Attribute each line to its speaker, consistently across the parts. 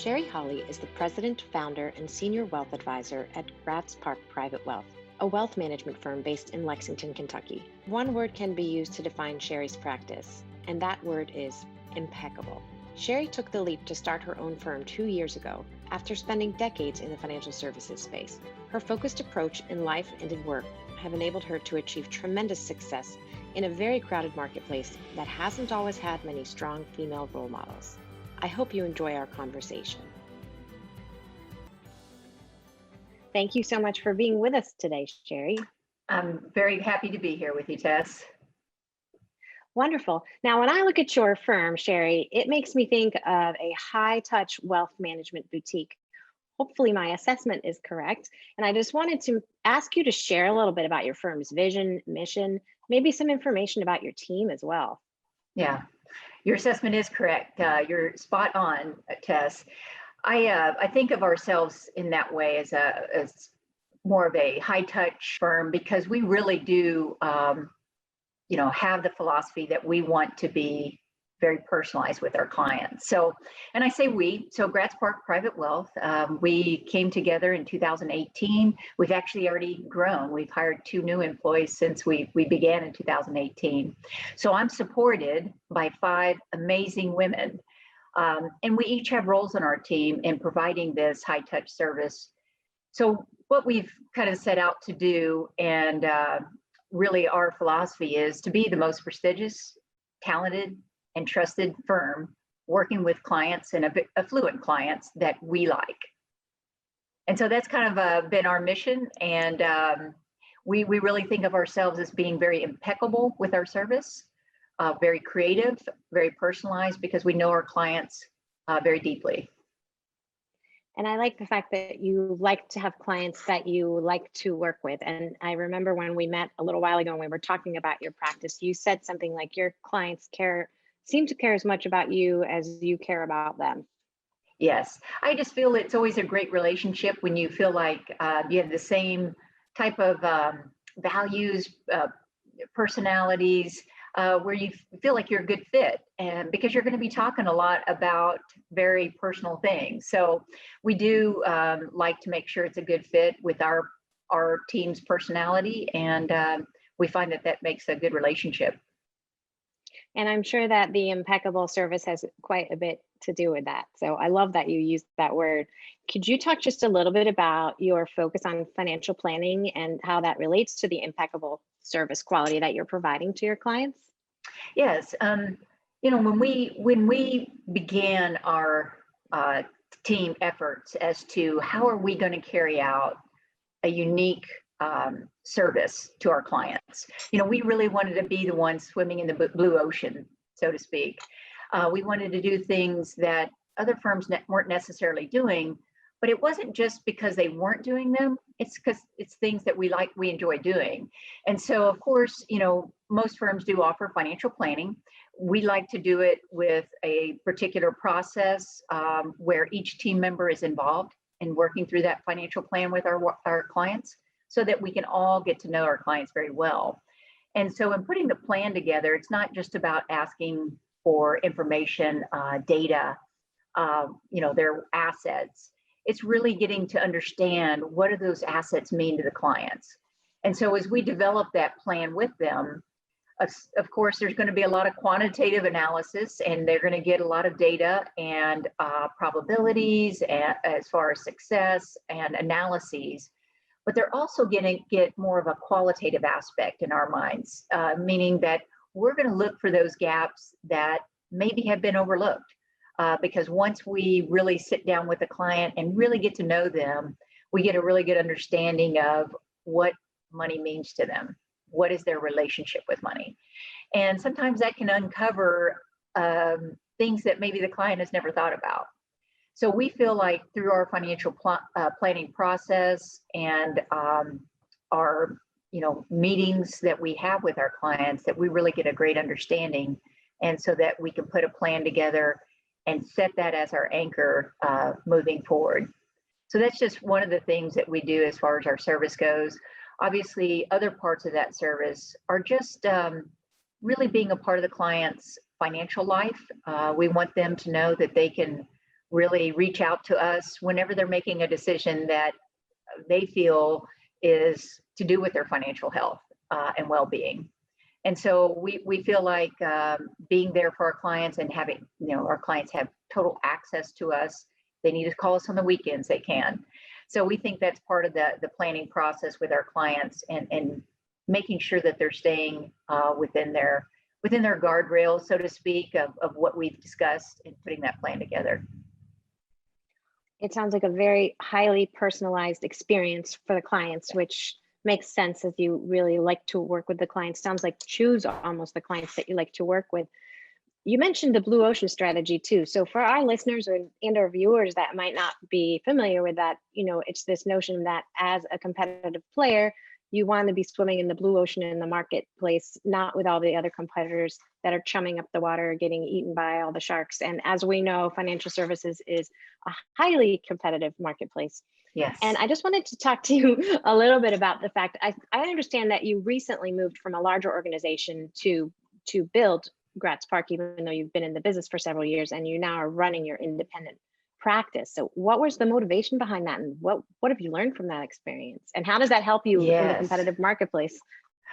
Speaker 1: Sherry Holley is the president, founder, and senior wealth advisor at Gratz Private Wealth, a wealth management firm based in Lexington, Kentucky. One word can be used to define Sherry's practice, and that word is impeccable. Sherry took the leap to start her own firm 2 years ago after spending decades in the financial services space. Her focused approach in life and in work have enabled her to achieve tremendous success in a very crowded marketplace that hasn't always had many strong female role models. I hope you enjoy our conversation. Thank you so much for being with us today, Sherry.
Speaker 2: I'm very happy to be here with you, Tess.
Speaker 1: Wonderful. Now, when I look at your firm, Sherry, it makes me think of a high-touch wealth management boutique. Hopefully my assessment is correct. And I just wanted to ask you to share a little bit about your firm's vision, mission, maybe some information about your team as well.
Speaker 2: Yeah, your assessment is correct. You're spot on, Tess. I think of ourselves in that way as more of a high-touch firm because we really do, have the philosophy that we want to be very personalized with our clients. So, and I say Gratz Private Wealth, we came together in 2018. We've actually already grown. We've hired 2 new employees since we began in 2018. So I'm supported by 5 amazing women. And we each have roles on our team in providing this high touch service. So what we've kind of set out to do, and really our philosophy is to be the most prestigious, talented, and trusted firm working with clients and affluent clients that we like. And so that's kind of been our mission. And we really think of ourselves as being very impeccable with our service, very creative, very personalized, because we know our clients very deeply.
Speaker 1: And I like the fact that you like to have clients that you like to work with. And I remember when we met a little while ago and we were talking about your practice, you said something like your clients seem to care as much about you as you care about them.
Speaker 2: Yes, I just feel it's always a great relationship when you feel like you have the same type of values, personalities, where you feel like you're a good fit, and because you're going to be talking a lot about very personal things. So we do like to make sure it's a good fit with our team's personality, and we find that makes a good relationship.
Speaker 1: And I'm sure that the impeccable service has quite a bit to do with that. So I love that you used that word. Could you talk just a little bit about your focus on financial planning and how that relates to the impeccable service quality that you're providing to your clients?
Speaker 2: Yes, when we began our team efforts as to how are we going to carry out a unique service to our clients. We really wanted to be the ones swimming in the blue ocean, so to speak. We wanted to do things that other firms weren't necessarily doing, but it wasn't just because they weren't doing them. It's because it's things that we enjoy doing. And so, of course, most firms do offer financial planning. We like to do it with a particular process where each team member is involved in working through that financial plan with our clients, so that we can all get to know our clients very well. And so in putting the plan together, it's not just about asking for information, data, their assets. It's really getting to understand what do those assets mean to the clients. And so as we develop that plan with them, of course, there's going to be a lot of quantitative analysis, and they're going to get a lot of data and probabilities as far as success and analyses. But they're also going to get more of a qualitative aspect in our minds, meaning that we're going to look for those gaps that maybe have been overlooked. Because once we really sit down with the client and really get to know them, we get a really good understanding of what money means to them. What is their relationship with money? And sometimes that can uncover things that maybe the client has never thought about. So we feel like through our financial planning process and our meetings that we have with our clients, that we really get a great understanding, and so that we can put a plan together and set that as our anchor moving forward. So that's just one of the things that we do as far as our service goes. Obviously, other parts of that service are just really being a part of the client's financial life. We want them to know that they can really reach out to us whenever they're making a decision that they feel is to do with their financial health and well-being. And so we feel like being there for our clients and having, our clients have total access to us. They need to call us on the weekends, they can. So we think that's part of the planning process with our clients, and making sure that they're staying within their guardrails, so to speak, of what we've discussed and putting that plan together.
Speaker 1: It sounds like a very highly personalized experience for the clients, which makes sense as you really like to work with the clients. Sounds like choose almost the clients that you like to work with. You mentioned the blue ocean strategy too. So for our listeners and our viewers that might not be familiar with that, it's this notion that as a competitive player, you want to be swimming in the blue ocean in the marketplace, not with all the other competitors that are chumming up the water, getting eaten by all the sharks. And as we know, financial services is a highly competitive marketplace.
Speaker 2: Yes.
Speaker 1: And I just wanted to talk to you a little bit about the fact, I understand that you recently moved from a larger organization to build Gratz Park, even though you've been in the business for several years, and you now are running your independent practice. So what was the motivation behind that, and what have you learned from that experience, and how does that help you in the competitive marketplace?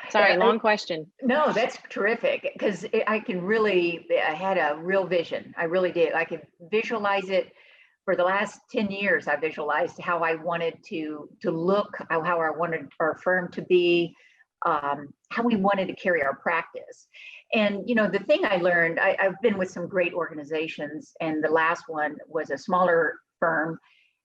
Speaker 1: Sorry, long question.
Speaker 2: No, that's terrific, because I had a real vision. I really did. I could visualize it. For the last 10 years, I visualized how I wanted to look, how I wanted our firm to be, how we wanted to carry our practice. And, the thing I learned, I've been with some great organizations, and the last one was a smaller firm.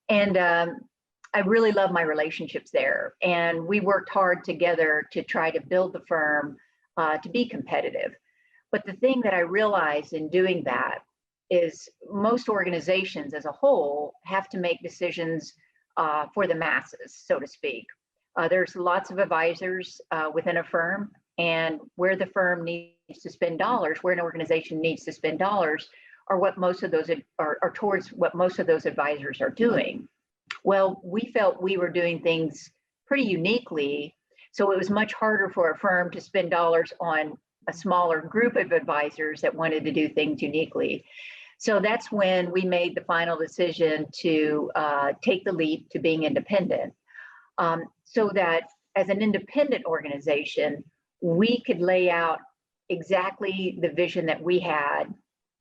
Speaker 2: And I really love my relationships there. And we worked hard together to try to build the firm to be competitive. But the thing that I realized in doing that is most organizations as a whole have to make decisions for the masses, so to speak. There's lots of advisors within a firm, and where the firm needs to spend dollars, where an organization needs to spend dollars, are what most of those are towards what most of those advisors are doing. Well, we felt we were doing things pretty uniquely, so it was much harder for a firm to spend dollars on a smaller group of advisors that wanted to do things uniquely. So that's when we made the final decision to take the leap to being independent, so that as an independent organization, we could lay out exactly the vision that we had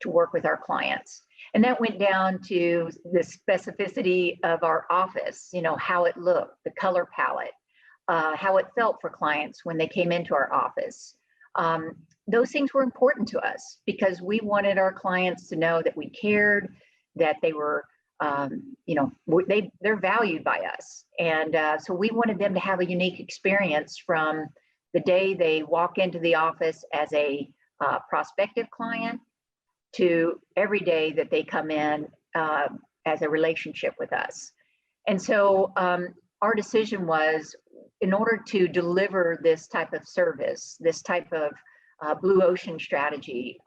Speaker 2: to work with our clients. And that went down to the specificity of our office, how it looked, the color palette, how it felt for clients when they came into our office. Those things were important to us because we wanted our clients to know that we cared, that they were, they're valued by us. And so we wanted them to have a unique experience from the day they walk into the office as a prospective client to every day that they come in as a relationship with us. And so our decision was, in order to deliver this type of service, this type of blue ocean strategy,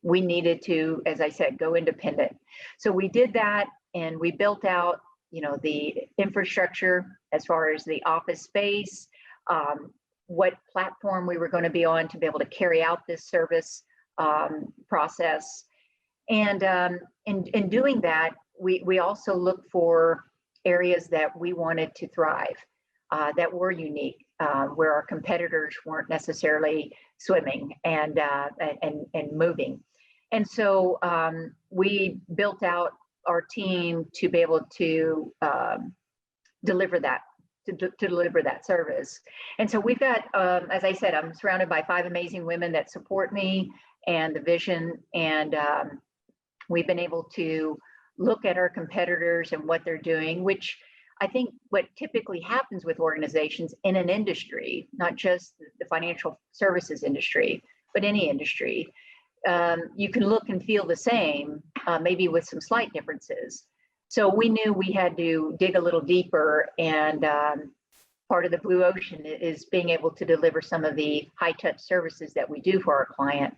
Speaker 2: we needed to, as I said, go independent. So we did that, and we built out, the infrastructure as far as the office space, what platform we were going to be on to be able to carry out this service process. And in doing that, we also looked for areas that we wanted to thrive, that were unique, where our competitors weren't necessarily swimming and moving. And so we built out our team to be able to deliver that, to deliver that service. And so we've got, as I said, I'm surrounded by 5 amazing women that support me and the vision. And we've been able to look at our competitors and what they're doing, which I think what typically happens with organizations in an industry, not just the financial services industry, but any industry, you can look and feel the same, maybe with some slight differences. So we knew we had to dig a little deeper, and part of the blue ocean is being able to deliver some of the high touch services that we do for our client.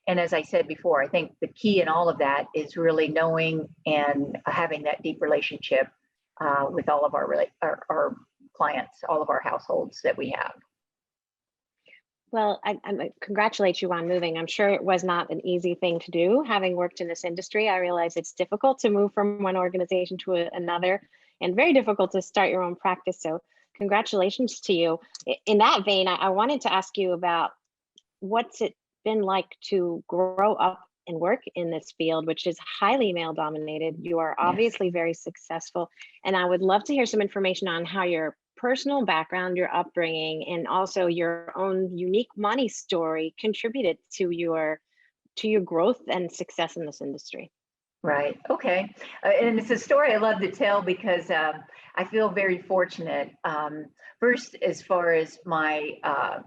Speaker 2: And as I said before, I think the key in all of that is really knowing and having that deep relationship with all of our clients, all of our households that we have.
Speaker 1: Well, I congratulate you on moving. I'm sure it was not an easy thing to do. Having worked in this industry, I realize it's difficult to move from one organization to another and very difficult to start your own practice. So, congratulations to you. In that vein, I wanted to ask you about what's it been like to grow up and work in this field, which is highly male dominated. You are
Speaker 2: Yes.
Speaker 1: obviously very successful. And I would love to hear some information on how your personal background, your upbringing, and also your own unique money story contributed to your growth and success in this industry.
Speaker 2: Right. Okay. And it's a story I love to tell because I feel very fortunate. First, as far as the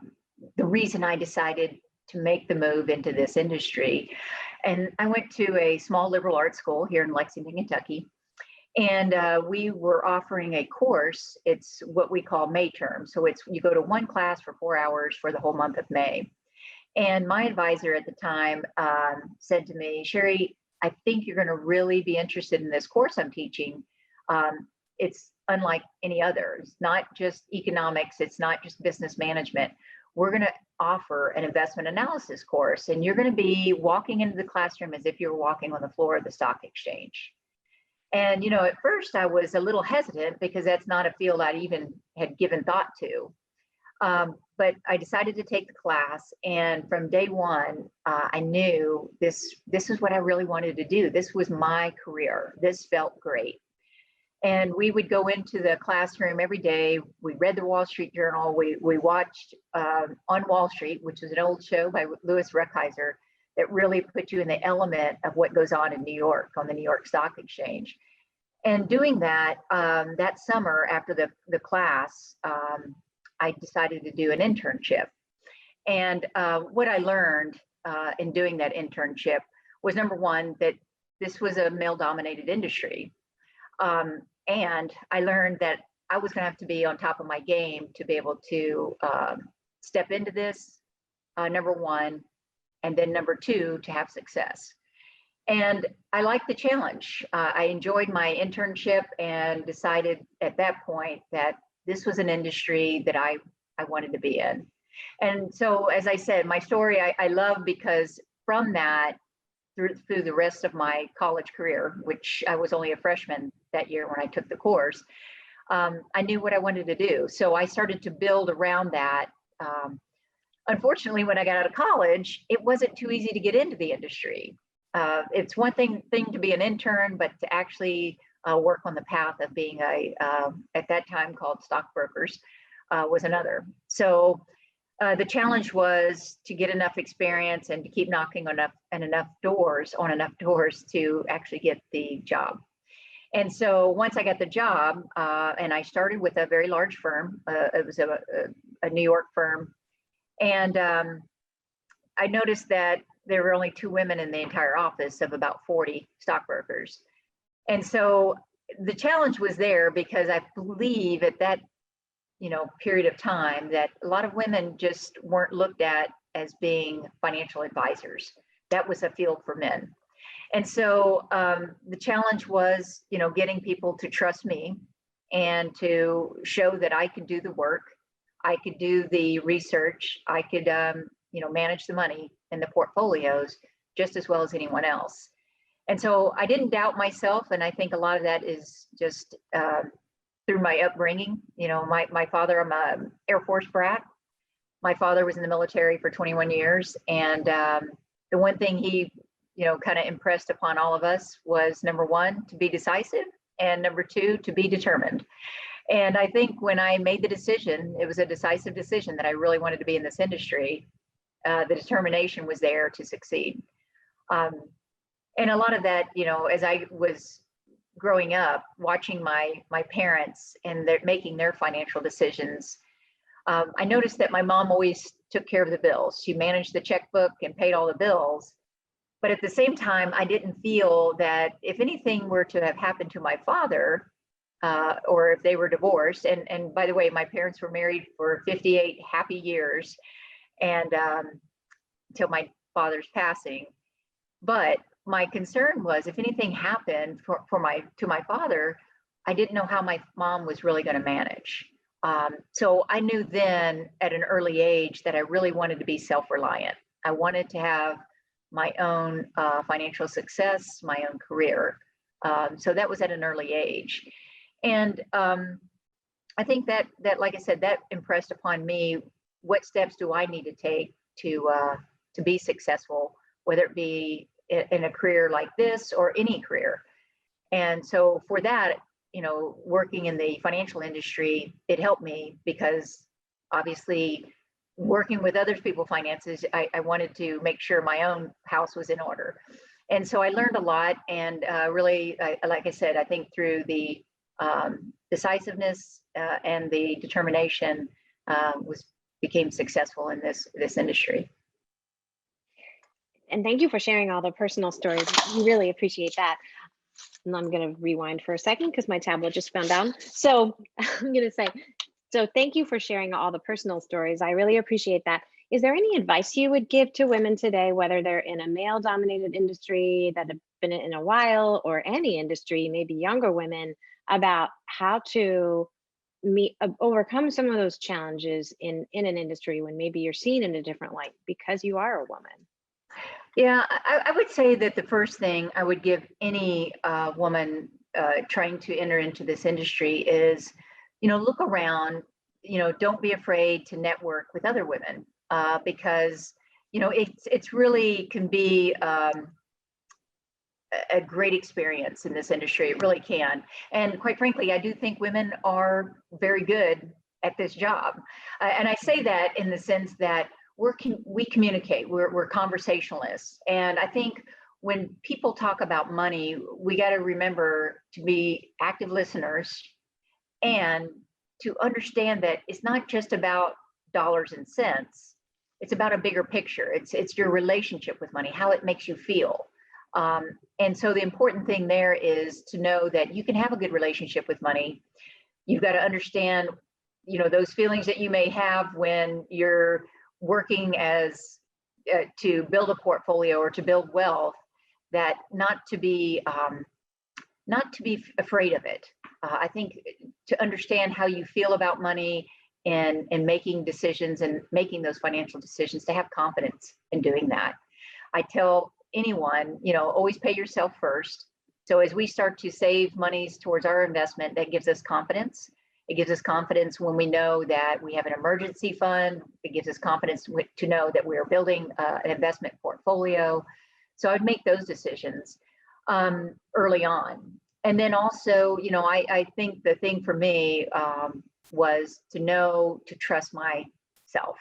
Speaker 2: reason I decided to make the move into this industry, and I went to a small liberal arts school here in Lexington, Kentucky, and we were offering a course. It's what we call May term. So it's you go to one class for 4 hours for the whole month of May. And my advisor at the time said to me, Sherry, I think you're going to really be interested in this course I'm teaching. It's unlike any other. It's not just economics, it's not just business management. We're going to offer an investment analysis course, and you're going to be walking into the classroom as if you're walking on the floor of the stock exchange. And, at first I was a little hesitant because that's not a field I'd even had given thought to. But I decided to take the class, and from day one, I knew this is what I really wanted to do. This was my career. This felt great. And we would go into the classroom every day. We read the Wall Street Journal. We watched On Wall Street, which is an old show by Louis Reckheiser that really put you in the element of what goes on in New York on the New York Stock Exchange. And doing that, that summer after the class, I decided to do an internship. And what I learned in doing that internship was, number one, that this was a male dominated industry. And I learned that I was going to have to be on top of my game to be able to step into this, number one, and then number two, to have success. And I liked the challenge. I enjoyed my internship and decided at that point that this was an industry that I wanted to be in. And so, as I said, my story I love because from that, through the rest of my college career, which I was only a freshman that year when I took the course, I knew what I wanted to do. So I started to build around that. Unfortunately, when I got out of college, it wasn't too easy to get into the industry. It's one thing to be an intern, but to actually work on the path of being at that time called stockbrokers, was another. So the challenge was to get enough experience and to keep knocking on enough doors to actually get the job. And so once I got the job, and I started with a very large firm, it was a New York firm, and I noticed that there were only 2 women in the entire office of about 40 stockbrokers. And so the challenge was there because I believe at that period of time that a lot of women just weren't looked at as being financial advisors. That was a field for men. And so the challenge was, getting people to trust me and to show that I could do the work, I could do the research, I could, manage the money in the portfolios just as well as anyone else. And so I didn't doubt myself, and I think a lot of that is just through my upbringing. My father, I'm an Air Force brat. My father was in the military for 21 years, and the one thing he, kind of impressed upon all of us was, number one, to be decisive, and number two, to be determined. And I think when I made the decision, it was a decisive decision that I really wanted to be in this industry. The determination was there to succeed. And a lot of that, as I was growing up, watching my parents and making their financial decisions, I noticed that my mom always took care of the bills. She managed the checkbook and paid all the bills. But at the same time, I didn't feel that if anything were to have happened to my father, or if they were divorced, and by the way, my parents were married for 58 happy years, and until my father's passing. But my concern was, if anything happened to my father, I didn't know how my mom was really going to manage. So I knew then at an early age that I really wanted to be self-reliant. I wanted to have my own financial success, my own career. So that was at an early age. And I think that, like I said, that impressed upon me, what steps do I need to take to be successful, whether it be in a career like this or any career. And so for that, working in the financial industry, it helped me because obviously working with other people's finances, I wanted to make sure my own house was in order. And so I learned a lot, and really, like I said, I think through the decisiveness and the determination, became successful in this industry.
Speaker 1: And thank you for sharing all the personal stories. We really appreciate that. And I'm going to rewind for a second because my tablet just found down. So I'm going to say, so thank you for sharing all the personal stories. I really appreciate that. Is there any advice you would give to women today, whether they're in a male-dominated industry that have been in a while, or any industry, maybe younger women, about how to overcome some of those challenges in an industry when maybe you're seen in a different light because you are a woman?
Speaker 2: Yeah, I would say that the first thing I would give any woman trying to enter into this industry is, look around, don't be afraid to network with other women, because, it's really can be a great experience in this industry. It really can. And quite frankly, I do think women are very good at this job. And I say that in the sense that we communicate, we're conversationalists. And I think when people talk about money, we got to remember to be active listeners and to understand that it's not just about dollars and cents. It's about a bigger picture. It's your relationship with money, how it makes you feel. And so the important thing there is to know that you can have a good relationship with money. You've got to understand, those feelings that you may have when you're working as to build a portfolio or to build wealth, that not to be afraid of it. I think to understand how you feel about money and making decisions and making those financial decisions, to have confidence in doing that. I tell anyone, always pay yourself first. So as we start to save monies towards our investment, that gives us confidence. It gives us confidence when we know that we have an emergency fund. It gives us confidence to know that we're building an investment portfolio. So I'd make those decisions early on. And then also, I think the thing for me was to trust myself.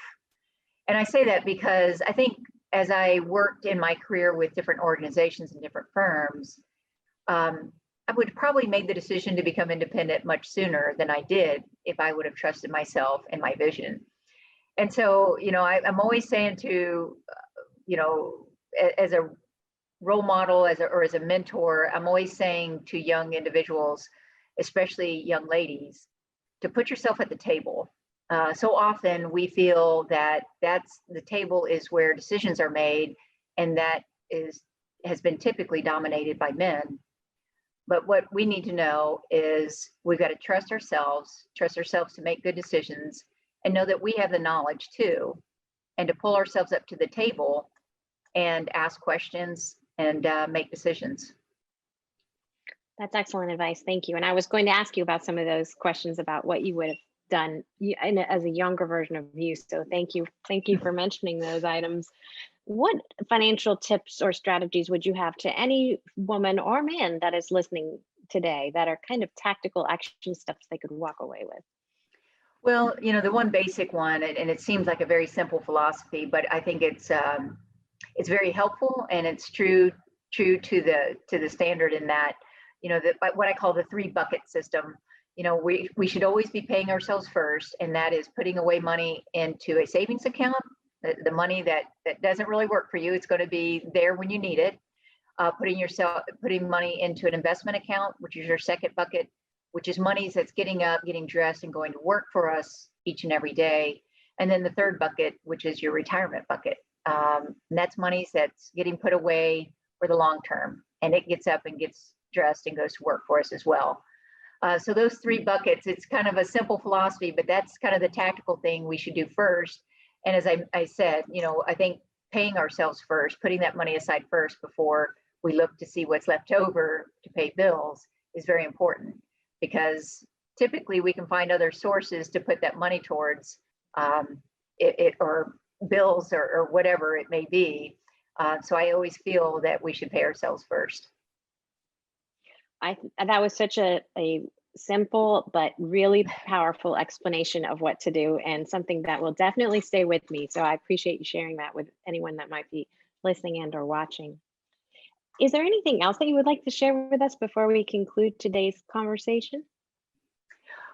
Speaker 2: And I say that because I think as I worked in my career with different organizations and different firms, I would probably made the decision to become independent much sooner than I did if I would have trusted myself and my vision. And so, I'm always saying to, as a role model, as a mentor, I'm always saying to young individuals, especially young ladies, to put yourself at the table. So often we feel that the table is where decisions are made, and that has been typically dominated by men. But what we need to know is we've got to trust ourselves to make good decisions, and know that we have the knowledge too, and to pull ourselves up to the table and ask questions and make decisions.
Speaker 1: That's excellent advice. Thank you. And I was going to ask you about some of those questions about what you would have done as a younger version of you. So thank you. Thank you for mentioning those items. What financial tips or strategies would you have to any woman or man that is listening today that are kind of tactical action steps they could walk away with?
Speaker 2: Well, the one basic one, and it seems like a very simple philosophy, but I think it's very helpful, and it's true to the standard in that, what I call the 3-bucket system. We should always be paying ourselves first, and that is putting away money into a savings account. The money that doesn't really work for you, it's going to be there when you need it. Putting money into an investment account, which is your second bucket, which is money that's getting up, getting dressed, and going to work for us each and every day. And then the third bucket, which is your retirement bucket. And that's money that's getting put away for the long term, and it gets up and gets dressed and goes to work for us as well. So those three buckets, it's kind of a simple philosophy, but that's kind of the tactical thing we should do first. And as I said, I think paying ourselves first, putting that money aside first before we look to see what's left over to pay bills is very important, because typically we can find other sources to put that money towards, or bills or whatever it may be. So I always feel that we should pay ourselves first.
Speaker 1: That was such a simple but really powerful explanation of what to do, and something that will definitely stay with me. So I appreciate you sharing that with anyone that might be listening and or watching. Is there anything else that you would like to share with us before we conclude today's conversation?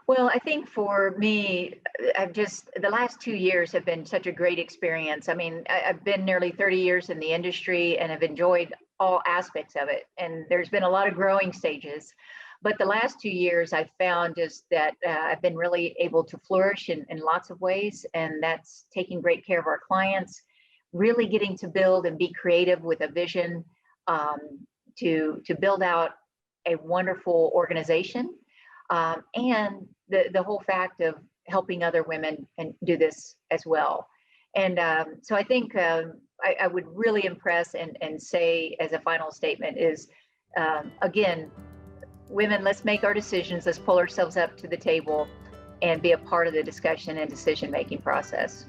Speaker 2: Well, I think for me, the last 2 years have been such a great experience. I mean, I've been nearly 30 years in the industry and have enjoyed all aspects of it. And there's been a lot of growing stages. But the last 2 years, I've found just that I've been really able to flourish in lots of ways. And that's taking great care of our clients, really getting to build and be creative with a vision, to build out a wonderful organization. And the whole fact of helping other women and do this as well. And so I think I would really impress and say as a final statement is, again, women, let's make our decisions, let's pull ourselves up to the table and be a part of the discussion and decision-making process.